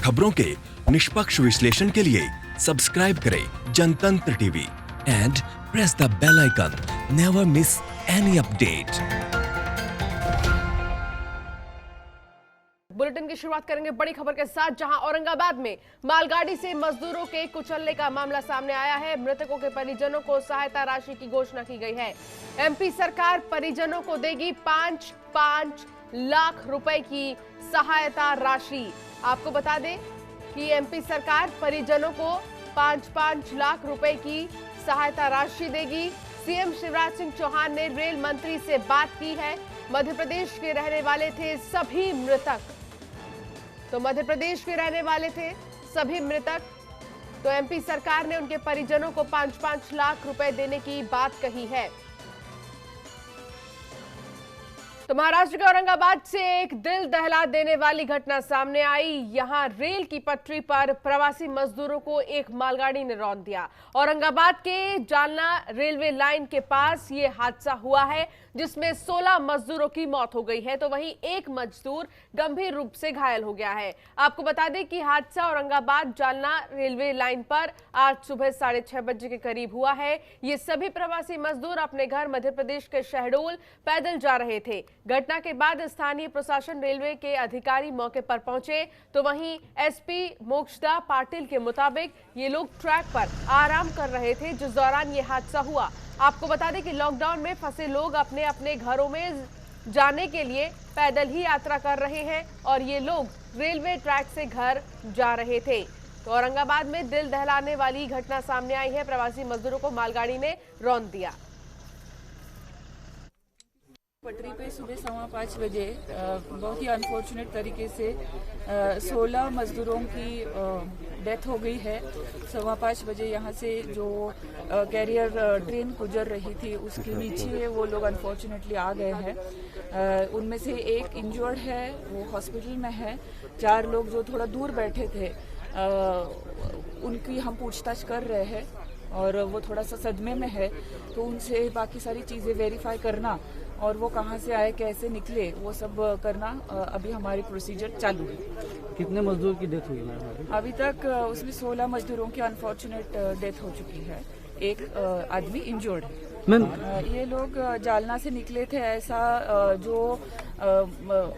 खबरों के निष्पक्ष विश्लेषण के लिए सब्सक्राइब करें Janatantra TV and press the bell icon. Never miss any update. Bulletin की शुरुआत करेंगे बड़ी खबर के साथ, जहां औरंगाबाद में मालगाड़ी से मजदूरों के कुचलने का मामला सामने आया है। मृतकों के परिजनों को सहायता राशि की घोषणा की गई है। एमपी सरकार परिजनों को देगी 5-5 लाख रुपए की सहायता राशि। आपको बता दें कि एमपी सरकार परिजनों को 5-5 लाख रुपए की सहायता राशि देगी। सीएम शिवराज सिंह चौहान ने रेल मंत्री से बात की है। मध्य प्रदेश के रहने वाले थे सभी मृतक, मध्य प्रदेश के रहने वाले थे सभी मृतक। तो एमपी सरकार ने उनके परिजनों को 5-5 लाख रुपए देने की बात कही है। तो महाराष्ट्र के औरंगाबाद से एक दिल दहला देने वाली घटना सामने आई। यहां रेल की पटरी पर प्रवासी मजदूरों को एक मालगाड़ी ने रौंद दिया। औरंगाबाद के जालना रेलवे लाइन के पास यह हादसा हुआ है, जिसमें 16 मजदूरों की मौत हो गई है, तो वहीं एक मजदूर गंभीर रूप से घायल हो गया है। आपको बता दें कि हादसा औरंगाबाद जालना रेलवे लाइन पर आज सुबह 6:30 बजे के करीब हुआ है। ये सभी प्रवासी मजदूर अपने घर मध्य प्रदेश के शहडोल पैदल जा रहे थे। घटना के बाद स्थानीय प्रशासन रेलवे के अधिकारी मौके पर पहुंचे, तो वहीं एसपी मोक्षदा पाटिल के मुताबिक ये लोग ट्रैक पर आराम कर रहे थे जिस दौरान ये हादसा हुआ। आपको बता दें कि लॉकडाउन में फंसे लोग अपने अपने घरों में जाने के लिए पैदल ही यात्रा कर रहे हैं और ये लोग रेलवे ट्रैक से घर जा रहे थे। तो औरंगाबाद में दिल दहलाने वाली घटना सामने आई है। प्रवासी मजदूरों को मालगाड़ी ने रौंद दिया। पटरी पे सुबह 5:15 बजे बहुत ही अनफॉर्चुनेट तरीके से 16 मजदूरों की डेथ हो गई है। 5:15 बजे यहाँ से जो कैरियर ट्रेन गुजर रही थी उसके नीचे वो लोग अनफॉर्चुनेटली आ गए हैं। उनमें से एक इंजर्ड है, वो हॉस्पिटल में है। 4 लोग जो थोड़ा दूर बैठे थे उनकी हम पूछताछ कर रहे हैं और वो थोड़ा सा सदमे में है, तो उनसे बाकी सारी चीज़ें वेरीफाई करना और वो कहाँ से आए, कैसे निकले, वो सब करना अभी हमारी प्रोसीजर चालू है। कितने मजदूर की डेथ हुई है? अभी तक उसमें 16 मजदूरों की अनफॉर्चुनेट डेथ हो चुकी है। एक आदमी इंजर्ड है। ये लोग जालना से निकले थे, ऐसा जो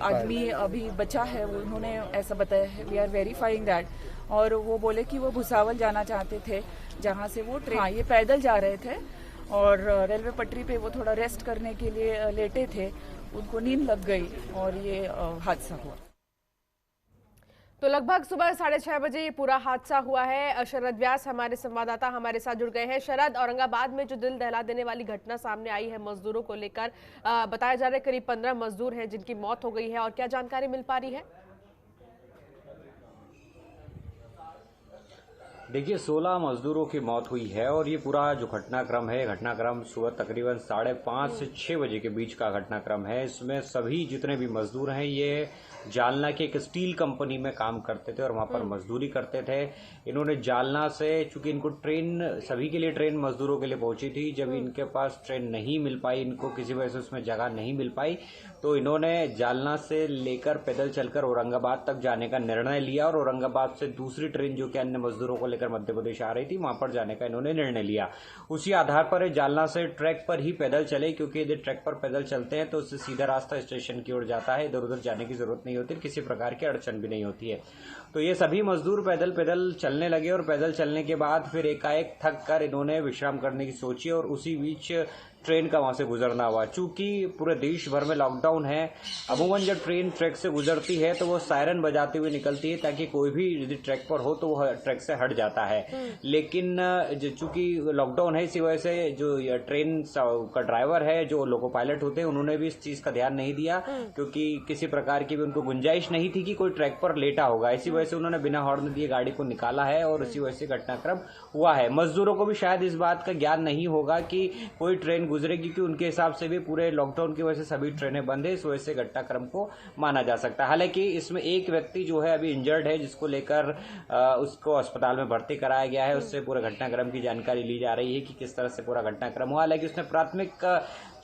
आदमी अभी बचा है उन्होंने ऐसा बताया है। We are verifying that. और वो बोले कि वो भुसावल जाना चाहते थे, जहाँ से वो ट्रेन, ये पैदल जा रहे थे और रेलवे पटरी पे वो थोड़ा रेस्ट करने के लिए लेटे थे, उनको नींद लग गई और ये हादसा हुआ। तो लगभग सुबह 6:30 बजे ये पूरा हादसा हुआ है। शरद व्यास हमारे संवाददाता हमारे साथ जुड़ गए हैं। शरद, औरंगाबाद में जो दिल दहला देने वाली घटना सामने आई है मजदूरों को लेकर, बताया जा रहा है करीब 15 मजदूर हैं जिनकी मौत हो गई है, और क्या जानकारी मिल पा रही है? देखिए, 16 मजदूरों की मौत हुई है और ये पूरा जो घटनाक्रम है, घटनाक्रम सुबह तकरीबन 5:30 से 6 बजे के बीच का घटनाक्रम है। इसमें सभी जितने भी मजदूर हैं ये जालना के एक स्टील कंपनी में काम करते थे और वहां पर मजदूरी करते थे। इन्होंने जालना से, चूंकि इनको ट्रेन, सभी के लिए ट्रेन मजदूरों के लिए पहुंची थी, जब इनके पास ट्रेन नहीं मिल पाई, इनको किसी वजह से उसमें जगह नहीं मिल पाई, तो इन्होंने जालना से लेकर पैदल चलकर औरंगाबाद तक जाने का निर्णय लिया और औरंगाबाद से दूसरी ट्रेन जो कि अन्य मजदूरों को लेकर मध्य प्रदेश आ रही थी वहां पर जाने का इन्होंने निर्णय लिया। उसी आधार पर जालना से ट्रैक पर ही पैदल चले, क्योंकि यदि ट्रैक पर पैदल चलते हैं तो उससे सीधा रास्ता स्टेशन की ओर जाता है, इधर उधर जाने की जरूरत नहीं होती, किसी प्रकार की अड़चन भी नहीं होती है। तो ये सभी मजदूर पैदल चलने लगे और पैदल चलने के बाद फिर एकाएक थक कर इन्होंने विश्राम करने की सोची और उसी बीच ट्रेन का वहां से गुजरना हुआ। चूंकि पूरे देश भर में लॉकडाउन है, अमूमन जब ट्रेन ट्रैक से गुजरती है तो वो सायरन बजाते हुए निकलती है ताकि कोई भी यदि ट्रैक पर हो तो वो ट्रैक से हट जाता है। लेकिन चूंकि लॉकडाउन है, इसी वजह से जो ट्रेन का ड्राइवर है, जो लोको पायलट होते हैं, उन्होंने भी इस चीज का ध्यान नहीं दिया, क्योंकि किसी प्रकार की भी उनको गुंजाइश नहीं थी कि कोई ट्रैक पर लेटा होगा। इसी वजह से उन्होंने बिना हॉर्न दिए गाड़ी को निकाला है और इसी वजह से घटनाक्रम हुआ है। मजदूरों को भी शायद इस बात का ज्ञान नहीं होगा कि कोई ट्रेन गुजरेगी, क्योंकि उनके हिसाब से भी पूरे लॉकडाउन की वजह से सभी ट्रेनें बंद है, इस वजह से घटनाक्रम को माना जा सकता है। हालांकि इसमें एक व्यक्ति जो है अभी इंजर्ड है, जिसको लेकर उसको अस्पताल में भर्ती कराया गया है। उससे पूरे घटनाक्रम की जानकारी ली जा रही है कि किस तरह से पूरा घटनाक्रम हुआ। हालांकि उसने प्राथमिक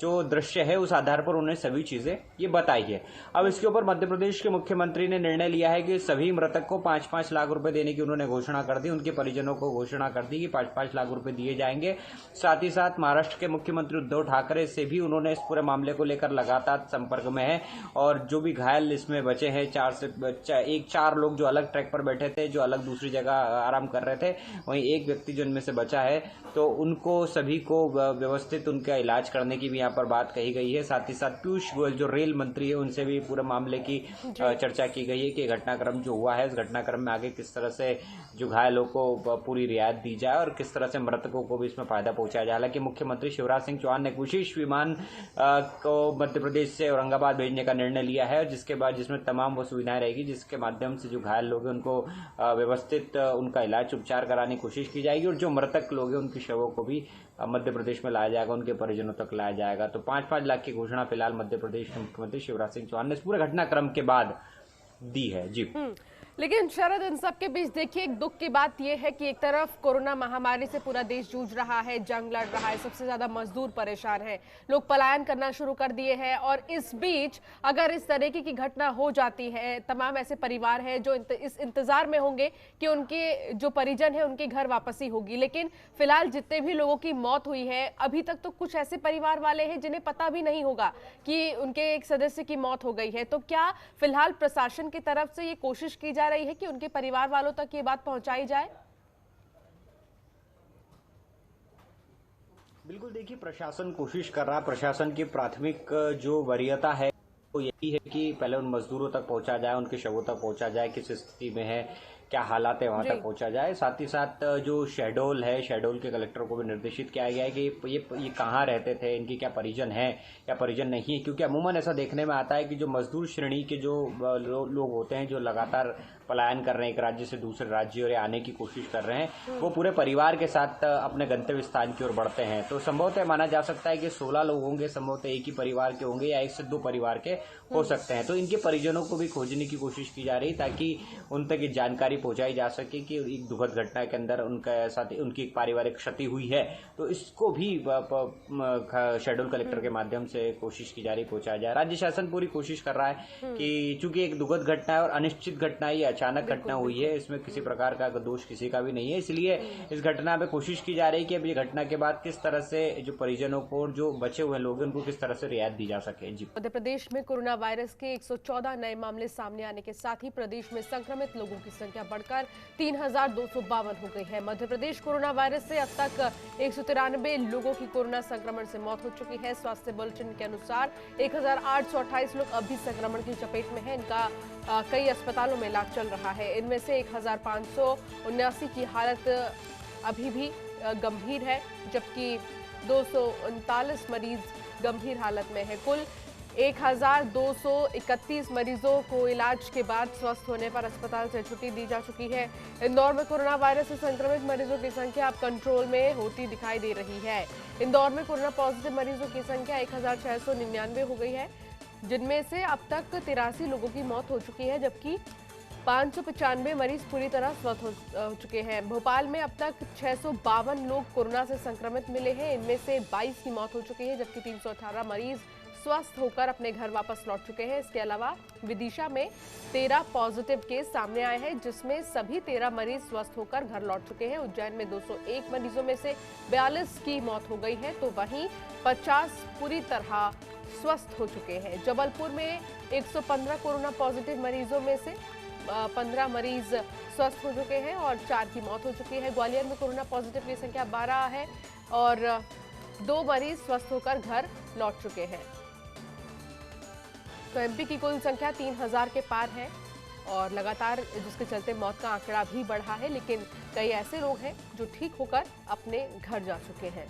जो दृश्य है उस आधार पर उन्होंने सभी चीजें ये बताई है। अब इसके ऊपर मध्य प्रदेश के मुख्यमंत्री ने निर्णय लिया है कि सभी मृतक को 5-5 लाख रुपए देने की उन्होंने घोषणा कर दी, उनके परिजनों को घोषणा कर दी कि 5-5 लाख रुपए दिए जाएंगे। साथ ही साथ महाराष्ट्र के मुख्यमंत्री उद्धव ठाकरे से भी उन्होंने इस पूरे मामले को लेकर लगातार संपर्क में है और जो भी घायल इसमें बचे हैं 4 लोग जो अलग ट्रैक पर बैठे थे, जो अलग दूसरी जगह आराम कर रहे थे, वहीं एक व्यक्ति जो इनमें से बचा है तो उनको सभी को व्यवस्थित उनका इलाज करने की भी यहाँ पर बात कही गई है। साथ ही साथ पीयूष गोयल जो रेल मंत्री है उनसे भी पूरे मामले की चर्चा की गई है कि घटनाक्रम जो हुआ है इस घटनाक्रम में आगे किस तरह से जो घायलों को पूरी रियायत दी जाए और किस तरह से मृतकों को भी इसमें फायदा पहुंचाया जाए। हालांकि मुख्यमंत्री शिवराज सिंह चौहान ने विशेष विमान को मध्य प्रदेश से औरंगाबाद भेजने का निर्णय लिया है, जिसके बाद जिसमें तमाम वो सुविधाएं रहेगी, जिसके माध्यम से जो घायल लोग हैं उनको व्यवस्थित उनका इलाज उपचार कराने की कोशिश की जाएगी और जो मृतक लोग हैं उनके शवों को भी मध्य प्रदेश में लाया जाएगा, उनके परिजनों तक लाया जाएगा। तो 5-5 लाख की घोषणा फिलहाल मध्य प्रदेश के मुख्यमंत्री शिवराज सिंह चौहान ने इस पूरे घटनाक्रम के बाद दी है। जी लेकिन शरद, इन सब के बीच देखिए एक दुख की बात यह है कि एक तरफ कोरोना महामारी से पूरा देश जूझ रहा है, जंग लड़ रहा है, सबसे ज्यादा मजदूर परेशान हैं, लोग पलायन करना शुरू कर दिए हैं और इस बीच अगर इस तरीके की घटना हो जाती है, तमाम ऐसे परिवार हैं जो इस इंतजार में होंगे कि उनके जो परिजन है उनके घर वापसी होगी। लेकिन फिलहाल जितने भी लोगों की मौत हुई है अभी तक तो कुछ ऐसे परिवार वाले हैं जिन्हें पता भी नहीं होगा कि उनके एक सदस्य की मौत हो गई है। तो क्या फिलहाल प्रशासन की तरफ से ये कोशिश की जा रही है कि उनके परिवार वालों तक ये बात पहुंचाई जाए? बिल्कुल, देखिए प्रशासन कोशिश कर रहा है। प्रशासन की प्राथमिक जो वरीयता है वो यही है कि पहले उन मजदूरों तक पहुंचा जाए, उनके शवों तक पहुंचा जाए, किस स्थिति में है, क्या हालात है, वहां तक पहुंचा जाए। साथ ही साथ जो शहडोल है, शहडोल के कलेक्टर को भी निर्देशित किया गया है कि ये कहाँ रहते थे, इनके क्या परिजन हैं या परिजन नहीं है, क्योंकि अमूमन ऐसा देखने में आता है कि जो मजदूर श्रेणी के जो लोग होते हैं जो लगातार पलायन कर रहे हैं, एक राज्य से दूसरे राज्य और आने की कोशिश कर रहे हैं, वो पूरे परिवार के साथ अपने गंतव्य स्थान की ओर बढ़ते हैं। तो संभवतः माना जा सकता है कि 16 लोग होंगे, संभवतः एक ही परिवार के होंगे या 1 से 2 परिवार के हो सकते हैं। तो इनके परिजनों को भी खोजने की कोशिश की जा रही ताकि उन तक ये जानकारी पहुंचाई जा सके कि एक दुखद घटना के अंदर उनके साथ उनकी एक पारिवारिक क्षति हुई है। तो इसको भी शेड्यूल कलेक्टर के माध्यम से कोशिश की जा रही पहुंचाया जाए। राज्य शासन पूरी कोशिश कर रहा है कि चूंकि एक दुखद घटना है और अनिश्चित घटना है, अचानक घटना हुई है, इसमें किसी प्रकार का दोष किसी का भी नहीं है, इसलिए इस घटना में कोशिश की जा रही है कि अब ये घटना के बाद किस तरह से जो परिजनों को और जो बचे हुए लोग हैं उनको किस तरह से रियायत दी जा सके। जी, मध्य प्रदेश में कोरोना वायरस के 114 नए मामले सामने आने के साथ ही प्रदेश में संक्रमित लोगों की संख्या बढ़कर 3252 हो गई है। मध्य प्रदेश कोरोना वायरस से अब तक 193 लोगों की कोरोना संक्रमण से मौत हो चुकी है। स्वास्थ्य बुलेटिन के अनुसार 1828 लोग अभी संक्रमण की चपेट में हैं। इनका कई अस्पतालों में इलाज चल रहा है। इनमें से 1579 की हालत अभी भी गंभीर है, जबकि 239 मरीज गंभीर हालत में है। कुल 1231 मरीजों को इलाज के बाद स्वस्थ होने पर अस्पताल से छुट्टी दी जा चुकी है। इंदौर में कोरोना वायरस से संक्रमित मरीजों की संख्या अब कंट्रोल में होती दिखाई दे रही है। इंदौर में कोरोना पॉजिटिव मरीजों की संख्या 1699 हो गई है, जिनमें से अब तक 83 लोगों की मौत हो चुकी है, जबकि 595 मरीज पूरी तरह स्वस्थ हो चुके हैं। भोपाल में अब तक 652 लोग कोरोना से संक्रमित मिले हैं। इनमें से 22 की मौत हो चुकी है, जबकि 318 मरीज स्वस्थ होकर अपने घर वापस लौट चुके हैं। इसके अलावा विदिशा में 13 पॉजिटिव केस सामने आए हैं, जिसमें सभी 13 मरीज स्वस्थ होकर घर लौट चुके हैं। उज्जैन में 201 मरीजों में से 42 की मौत हो गई है, तो वहीं 50 पूरी तरह स्वस्थ हो चुके हैं। जबलपुर में 115 कोरोना पॉजिटिव मरीजों में से 15 मरीज स्वस्थ हो चुके हैं और 4 की मौत हो चुकी है। ग्वालियर में कोरोना पॉजिटिव की संख्या 12 है और 2 मरीज स्वस्थ होकर घर लौट चुके हैं। तो एमपी की कुल संख्या 3000 के पार है और लगातार जिसके चलते मौत का आंकड़ा भी बढ़ा है, लेकिन कई ऐसे लोग हैं जो ठीक होकर अपने घर जा चुके हैं।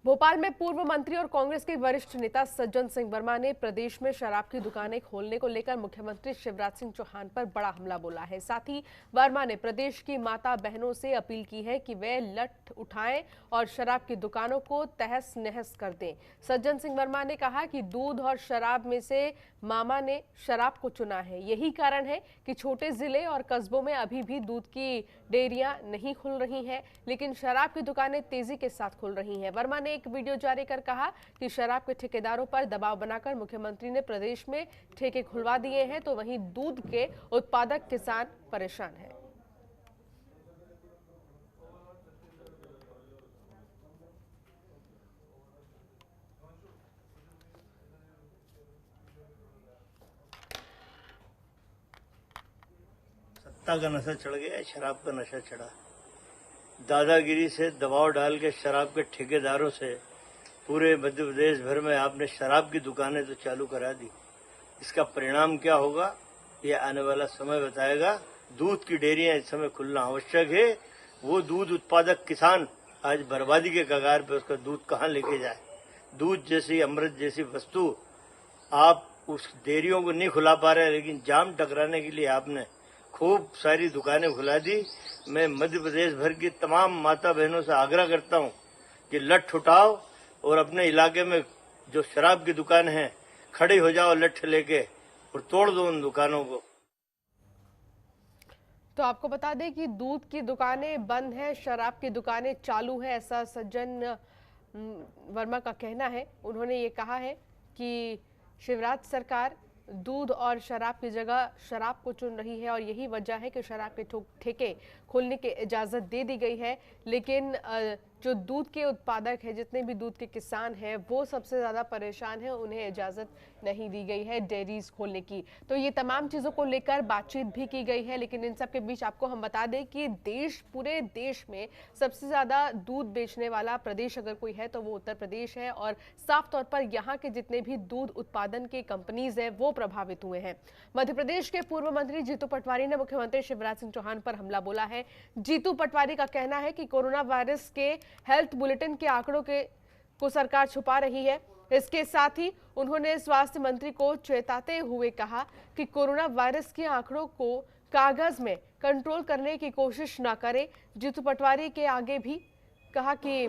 भोपाल में पूर्व मंत्री और कांग्रेस के वरिष्ठ नेता सज्जन सिंह वर्मा ने प्रदेश में शराब की दुकानें खोलने को लेकर मुख्यमंत्री शिवराज सिंह चौहान पर बड़ा हमला बोला है। साथ ही वर्मा ने प्रदेश की माता बहनों से अपील की है कि वे लठ उठाएं और शराब की दुकानों को तहस नहस कर दें। सज्जन सिंह वर्मा ने कहा कि दूध और शराब में से मामा ने शराब को चुना है। यही कारण है कि छोटे जिले और कस्बों में अभी भी दूध की डेयरियां नहीं खुल रही हैं, लेकिन शराब की दुकानें तेजी के साथ खुल रही हैं। वर्मा ने एक वीडियो जारी कर कहा कि शराब के ठेकेदारों पर दबाव बनाकर मुख्यमंत्री ने प्रदेश में ठेके खुलवा दिए हैं, तो वहीं दूध के उत्पादक किसान परेशान हैं। सत्ता का नशा चढ़ गया, शराब का नशा चढ़ा। दादागिरी से दबाव डाल के शराब के ठेकेदारों से पूरे मध्य प्रदेश भर में आपने शराब की दुकानें तो चालू करा दी। इसका परिणाम क्या होगा ये आने वाला समय बताएगा। दूध की डेयरियां इस समय खुलना आवश्यक है। वो दूध उत्पादक किसान आज बर्बादी के कगार पे उसका दूध कहाँ लेके जाए। दूध जैसी अमृत जैसी वस्तु आप उस डेयरियों को नहीं खुला पा रहे, लेकिन जाम टकराने के लिए आपने खूब सारी दुकानें खुला दी। मैं मध्य प्रदेश भर की तमाम माता बहनों से आग्रह करता हूं कि लठ उठाओ और अपने इलाके में जो शराब की दुकान है खड़ी हो जाओ लठ लेके और तोड़ दो उन दुकानों को। तो आपको बता दें कि दूध की दुकानें बंद हैं, शराब की दुकानें चालू हैं, ऐसा सज्जन वर्मा का कहना है। उन्होंने ये कहा है कि शिवराज सरकार दूध और शराब की जगह शराब को चुन रही है और यही वजह है कि शराब के ठेके खोलने की इजाज़त दे दी गई है। लेकिन जो दूध के उत्पादक है, जितने भी दूध के किसान हैं, वो सबसे ज़्यादा परेशान हैं, उन्हें इजाज़त नहीं दी गई है डेयरीज खोलने की। तो ये तमाम चीज़ों को लेकर बातचीत भी की गई है। लेकिन इन सब के बीच आपको हम बता दें कि पूरे देश में सबसे ज़्यादा दूध बेचने वाला प्रदेश अगर कोई है तो वो उत्तर प्रदेश है और साफ तौर पर यहाँ के जितने भी दूध उत्पादन के कंपनीज हैं वो प्रभावित हुए हैं। मध्य प्रदेश के पूर्व मंत्री जीतू पटवारी ने मुख्यमंत्री शिवराज सिंह चौहान पर हमला बोला है। जीतू पटवारी का कहना है कि कोरोना वायरस के हेल्थ बुलेटिन के आंकड़ों को सरकार छुपा रही है। इसके साथ ही उन्होंने स्वास्थ्य मंत्री को चेताते हुए कहा कि कोरोना वायरस के आंकड़ों को कागज में कंट्रोल करने की कोशिश न करें। जीतू पटवारी के आगे भी कहा कि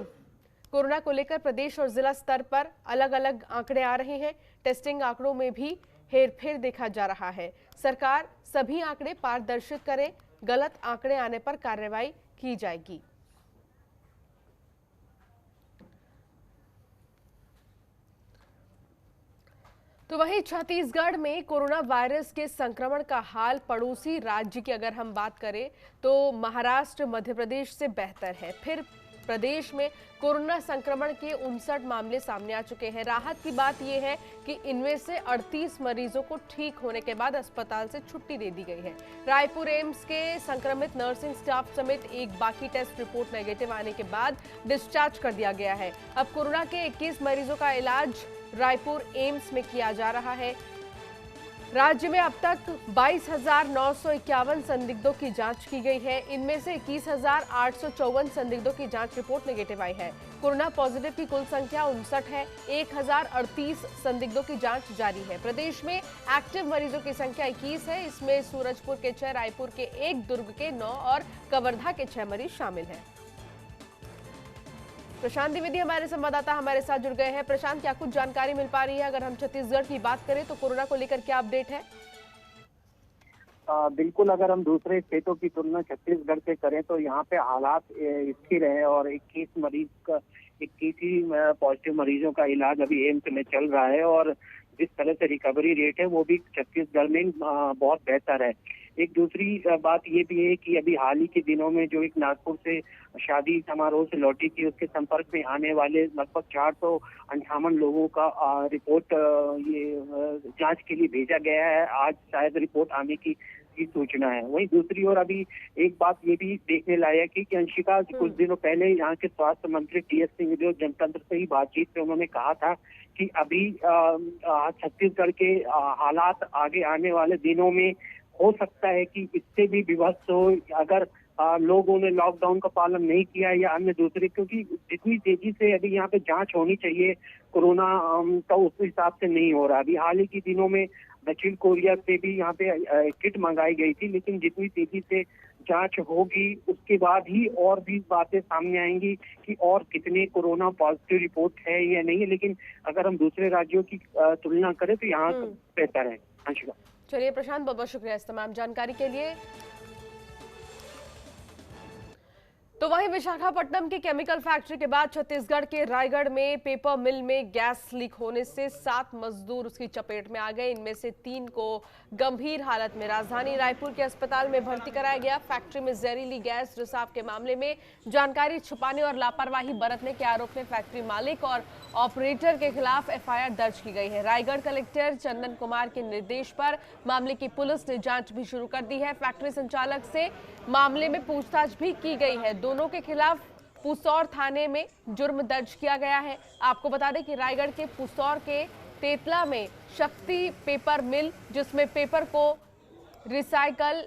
कोरोना को लेकर प्रदेश और जिला स्तर पर अलग अलग आंकड़े आ रहे हैं। टेस्टिंग आंकड़ों में भी हेरफेर देखा जा रहा है। सरकार सभी आंकड़े पारदर्शित करे, गलत आंकड़े आने पर कार्रवाई की जाएगी। तो वहीं छत्तीसगढ़ में कोरोना वायरस के संक्रमण का हाल पड़ोसी राज्य की अगर हम बात करें तो महाराष्ट्र मध्य प्रदेश से बेहतर है। फिर प्रदेश में कोरोना संक्रमण के 59 मामले सामने आ चुके हैं। राहत की बात यह है कि इनमें से 38 मरीजों को ठीक होने के बाद अस्पताल से छुट्टी दे दी गई है। रायपुर एम्स के संक्रमित नर्सिंग स्टाफ समेत एक बाकी टेस्ट रिपोर्ट नेगेटिव आने के बाद डिस्चार्ज कर दिया गया है। अब कोरोना के 21 मरीजों का इलाज रायपुर एम्स में किया जा रहा है। राज्य में अब तक 22,951 संदिग्धों की जांच की गई है। इनमें से 21,854 संदिग्धों की जांच रिपोर्ट नेगेटिव आई है। कोरोना पॉजिटिव की कुल संख्या 59 है। 1,038 संदिग्धों की जांच जारी है। प्रदेश में एक्टिव मरीजों की संख्या 21 है। इसमें सूरजपुर के 6, रायपुर के 1, दुर्ग के 9 और कवर्धा के 6 मरीज शामिल हैं। प्रशांत द्विवेदी हमारे संवाददाता हमारे साथ जुड़ गए हैं। प्रशांत, क्या कुछ जानकारी मिल पा रही है? अगर हम छत्तीसगढ़ की बात करें तो कोरोना को लेकर क्या अपडेट है? बिल्कुल, अगर हम दूसरे स्टेटों की तुलना छत्तीसगढ़ से करें तो यहाँ पे हालात स्थिर है और 21 ही पॉजिटिव मरीजों का इलाज अभी एम्स में चल रहा है और जिस तरह से रिकवरी रेट है वो भी छत्तीसगढ़ में बहुत बेहतर है। एक दूसरी बात ये भी है कि अभी हाल ही के दिनों में जो एक नागपुर से शादी समारोह से लौटी थी उसके संपर्क में आने वाले लगभग 458 लोगों का रिपोर्ट ये जांच के लिए भेजा गया है। आज शायद रिपोर्ट आने की सूचना है। वहीं दूसरी ओर अभी एक बात ये भी देखने लायक है कि अंशिका कुछ दिनों पहले यहाँ के स्वास्थ्य मंत्री टीएस सिंहदेव जनतंत्र से ही बातचीत में उन्होंने कहा था कि अभी छत्तीसगढ़ के हालात आगे आने वाले दिनों में हो सकता है कि इससे भी विभत्स हो। अगर लोगों ने लॉकडाउन का पालन नहीं किया या अन्य दूसरे, क्योंकि जितनी तेजी से अभी यहाँ पे जांच होनी चाहिए कोरोना का उस हिसाब से नहीं हो रहा। अभी हाल ही के दिनों में दक्षिण कोरिया से भी यहाँ पे किट मंगाई गई थी, लेकिन जितनी तेजी से जांच होगी उसके बाद ही और भी बातें सामने आएंगी कि और कितने कोरोना पॉजिटिव रिपोर्ट है या नहीं है। लेकिन अगर हम दूसरे राज्यों की तुलना करें तो यहाँ बेहतर है। अंशिका, चलिए प्रशांत, बहुत बहुत शुक्रिया इस तमाम जानकारी के लिए। तो वहीं विशाखापट्टनम की केमिकल फैक्ट्री के बाद छत्तीसगढ़ के रायगढ़ में पेपर मिल में गैस लीक होने से 7 मजदूर उसकी चपेट में आ गए। इनमें से 3 को गंभीर हालत में राजधानी रायपुर के अस्पताल में भर्ती कराया गया। फैक्ट्री में जहरीली गैस रिसाव के मामले में जानकारी छुपाने और लापरवाही बरतने के आरोप में फैक्ट्री मालिक और ऑपरेटर के खिलाफ एफआईआर दर्ज की गई है। रायगढ़ कलेक्टर चंदन कुमार के निर्देश पर मामले की पुलिस ने जांच भी शुरू कर दी है। फैक्ट्री संचालक से मामले में पूछताछ भी की गई है। दोनों के खिलाफ पुसौर थाने में जुर्म दर्ज किया गया है। आपको बता दें कि रायगढ़ के पुसौर के तेतला में शक्ति पेपर मिल, जिसमें पेपर को रिसाइकल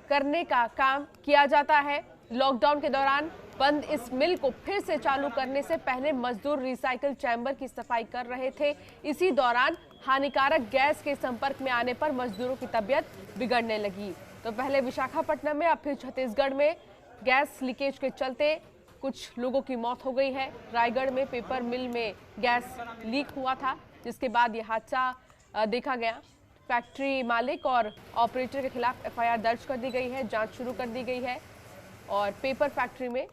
करने का काम किया जाता है, लॉकडाउन के दौरान बंद इस मिल को फिर से चालू करने से पहले मजदूर रिसाइकल चैम्बर की सफाई कर रहे थे। इसी दौरान हानिकारक गैस के संपर्क में आने पर मजदूरों की तबीयत बिगड़ने लगी। तो पहले विशाखापट्टनम में, अब फिर छत्तीसगढ़ में गैस लीकेज के चलते कुछ लोगों की मौत हो गई है। रायगढ़ में पेपर मिल में गैस लीक हुआ था, जिसके बाद यह हादसा देखा गया। फैक्ट्री मालिक और ऑपरेटर के खिलाफ एफआईआर दर्ज कर दी गई है, जांच शुरू कर दी गई है और पेपर फैक्ट्री में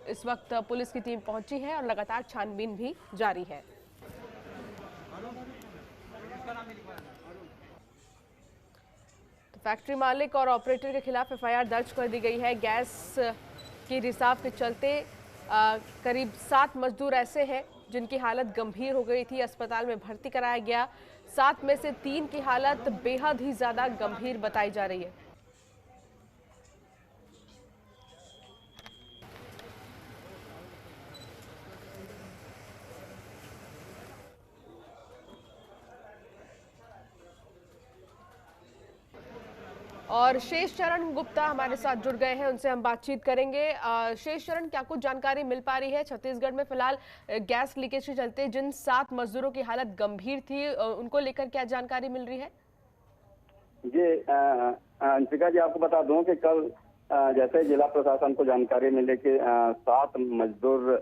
इस वक्त पुलिस की टीम पहुंची है और लगातार छानबीन भी जारी है। तो फैक्ट्री मालिक और ऑपरेटर के खिलाफ एफआईआर दर्ज कर दी गई है। गैस की रिसाव के चलते करीब 7 मजदूर ऐसे हैं जिनकी हालत गंभीर हो गई थी, अस्पताल में भर्ती कराया गया। 7 में से 3 की हालत बेहद ही ज्यादा गंभीर बताई जा रही है। और शेष चरण गुप्ता हमारे साथ जुड़ गए हैं, उनसे हम बातचीत करेंगे। शेष चरण, क्या कुछ जानकारी मिल पा रही है? छत्तीसगढ़ में फिलहाल गैस लीकेज के चलते जिन 7 मजदूरों की हालत गंभीर थी, उनको लेकर क्या जानकारी मिल रही है? जी अंशिका जी, आपको बता दूं कि कल जैसे जिला प्रशासन को जानकारी मिली कि 7 मजदूर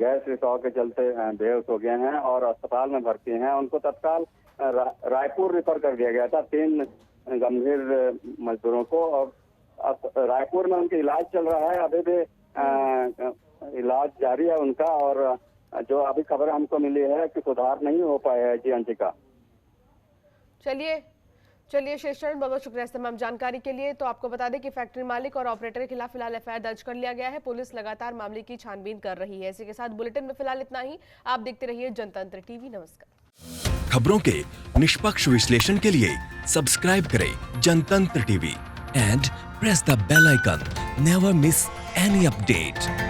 गैस रिसाव के चलते बेहोश हो गए हैं और अस्पताल में भर्ती हैं। उनको तत्काल रायपुर रेफर कर दिया गया था, 3 गंभीर मजदूरों को, और रायपुर में उनका इलाज चल रहा है। अभी भी इलाज जारी है उनका, और जो अभी खबर हमको मिली है कि सुधार नहीं हो पाया है। जी अंशिका, चलिए शेषचरण, बहुत शुक्रिया इस तमाम जानकारी के लिए। तो आपको बता दें कि फैक्ट्री मालिक और ऑपरेटर के खिलाफ फिलहाल एफआईआर दर्ज कर लिया गया है। पुलिस लगातार मामले की छानबीन कर रही है। इसी के साथ बुलेटिन में फिलहाल इतना ही। आप देखते रहिए जनतंत्र टीवी। नमस्कार। खबरों के निष्पक्ष विश्लेषण के लिए सब्सक्राइब करें Janatantra TV and press the bell icon. Never miss any update.